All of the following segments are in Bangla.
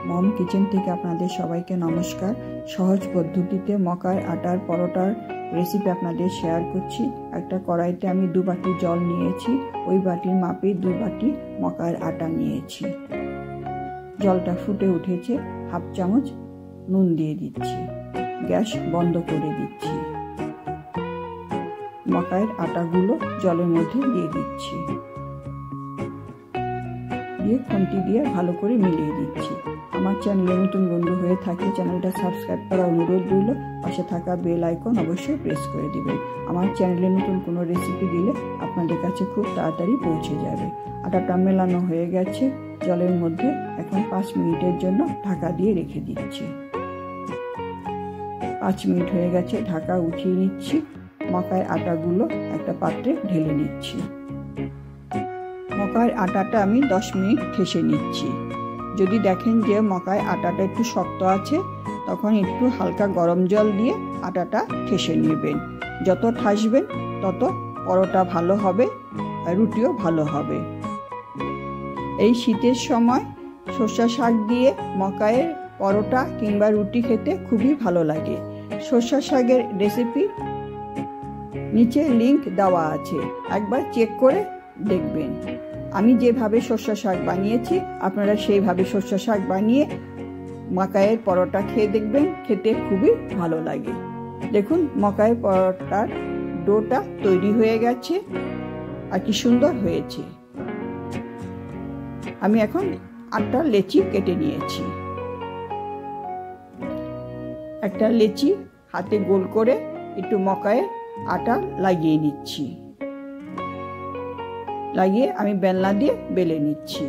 মম কিচেন থেকে আপনাদের সবাইকে নমস্কার। সহজ পদ্ধতিতে মকার আটার পরোটার রেসিপি আপনাদের শেয়ার করছি। একটা কড়াইতে আমি 2 বাটি জল নিয়েছি, ওই বাটির মাপে 2 বাটি মকার আটা নিয়েছি। জলটা ফুটে উঠেছে, হাফ চামচ নুন দিয়ে দিচ্ছি, গ্যাস বন্ধ করে দিচ্ছি। মকার আটাগুলো জলের মধ্যে দিয়ে দিচ্ছি, দিয়ে খুন্তি দিয়ে ভালো করে মিলিয়ে দিচ্ছি। আমার চ্যানেলে নতুন বন্ধু হয়ে থাকে চ্যানেলটা সাবস্ক্রাইব করা অনুরোধ রইল, পাশে থাকা বেল আইকন অবশ্যই প্রেস করে দিবেন। আমার চ্যানেলে নতুন কোনো রেসিপি দিলে আপনাদের কাছে খুব তাড়াতাড়ি পৌঁছে যাবে। আটাটা মেলানো হয়ে গেছে জলের মধ্যে, এখন 5 মিনিটের জন্য ঢাকা দিয়ে রেখে দিচ্ছি। 5 মিনিট হয়ে গেছে, ঢাকা উঠিয়ে নিচ্ছি। মকার আটাগুলো একটা পাত্রে ঢেলে নিচ্ছি। মকার আটাটা আমি 10 মিনিট ঠেসে নিচ্ছি। যদি দেখেন যে মকার আটাটা একটু শক্ত আছে, তখন একটু হালকা গরম জল দিয়ে আটাটা ঠেসে নেবেন। যত ঠাসবেন তত পরোটা ভালো হবে, রুটিও ভালো হবে। এই শীতের সময় সর্ষে শাক দিয়ে মকায়ের পরোটা কিংবা রুটি খেতে খুবই ভালো লাগে। সর্ষে শাকের রেসিপি নিচে লিংক দেওয়া আছে, একবার চেক করে দেখবেন। আমি যেভাবে সর্ষে শাক বানিয়েছি আপনারা সেইভাবে সর্ষে শাক বানিয়ে মকায়ের পরোটা খেয়ে দেখবেন, খেতে খুবই ভালো লাগে। দেখুন মকায়ের পরোটার ডোটা তৈরি হয়ে গেছে আর কি সুন্দর হয়েছে। আমি এখন 8টা লেচি কেটে নিয়েছি। একটা লেচি হাতে গোল করে একটু মকায়ের আটা লাগিয়ে নিচ্ছি, লাগিয়ে আমি বেলনা দিয়ে বেলে নিচ্ছি।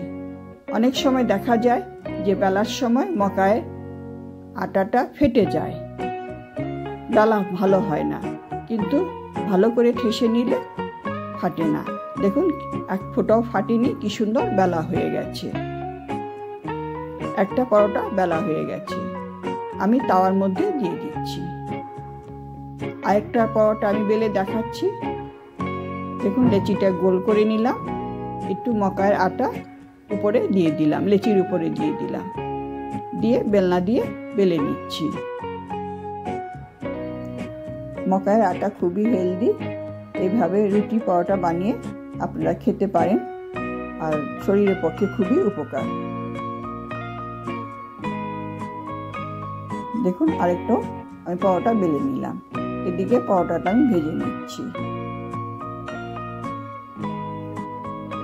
অনেক সময় দেখা যায় যে বেলার সময় মকায়ের আটাটা ফেটে যায়, ডালা ভালো হয় না, কিন্তু ভালো করে ঠেসে নিলে ফাটে না। দেখুন এক ফোঁটাও ফাটেনি, কি সুন্দর বেলা হয়ে গেছে। একটা পরোটা বেলা হয়ে গেছে, আমি তাওয়ার মধ্যে দিয়ে দিচ্ছি। আরেকটা পরোটা আমি বেলে দেখাচ্ছি। দেখুন লেচিটা গোল করে নিলাম, একটু মকার আটা উপরে দিয়ে দিলাম, লেচির উপরে দিয়ে দিলাম, দিয়ে বেলনা দিয়ে বেলে নিচ্ছি। মকার আটা খুবই হেলদি, এইভাবে রুটি পরোটা বানিয়ে আপনারা খেতে পারেন, আর শরীরের পক্ষে খুবই উপকার। দেখুন আরেকটাও আমি পরোটা বেলে নিলাম, এদিকে পরোটাটা আমি ভেজে নিচ্ছি।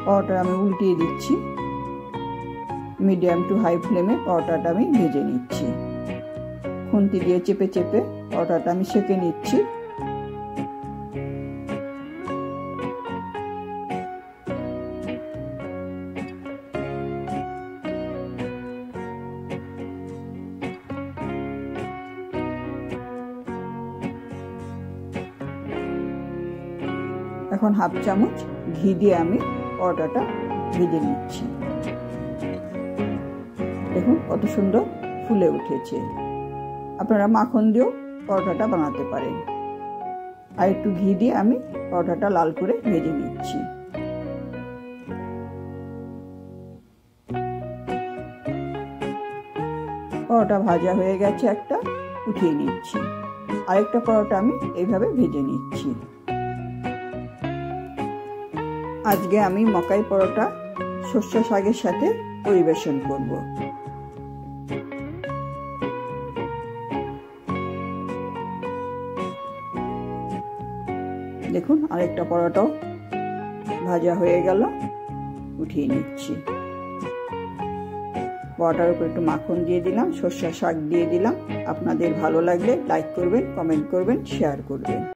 পরোটা আমি উল্টিয়ে দিচ্ছি, মিডিয়াম টু হাই ফ্লেমে পরোটাটা আমি ভেজে নিচ্ছি। খুন্তি দিয়ে চেপে চেপে পরোটাটা আমি সেঁকে নিচ্ছি। এখন হাফ চামচ ঘি দিয়ে আমি পরোটাটা ভেজে নিচ্ছি। দেখুন কত সুন্দর ফুলে উঠেছে। আপনারা মাখন দিয়েও পরোটাটা বানাতে পারেন। আর একটু ঘি দিয়ে আমি পরোটাটা লাল করে ভেজে নিচ্ছি। পরোটা ভাজা হয়ে গেছে, একটা উঠিয়ে নিচ্ছি। আরেকটা পরোটা আমি এইভাবে ভেজে নিচ্ছি। আজকে আমি মকাই পরোটা সর্ষে শাকের সাথে পরিবেশন করব। দেখুন আরেকটা পরোটাও ভাজা হয়ে গেল, উঠিয়ে নিচ্ছি। পরোটার উপর একটু মাখন দিয়ে দিলাম, সর্ষে শাক দিয়ে দিলাম। আপনাদের ভালো লাগলে লাইক করবেন, কমেন্ট করবেন, শেয়ার করবেন।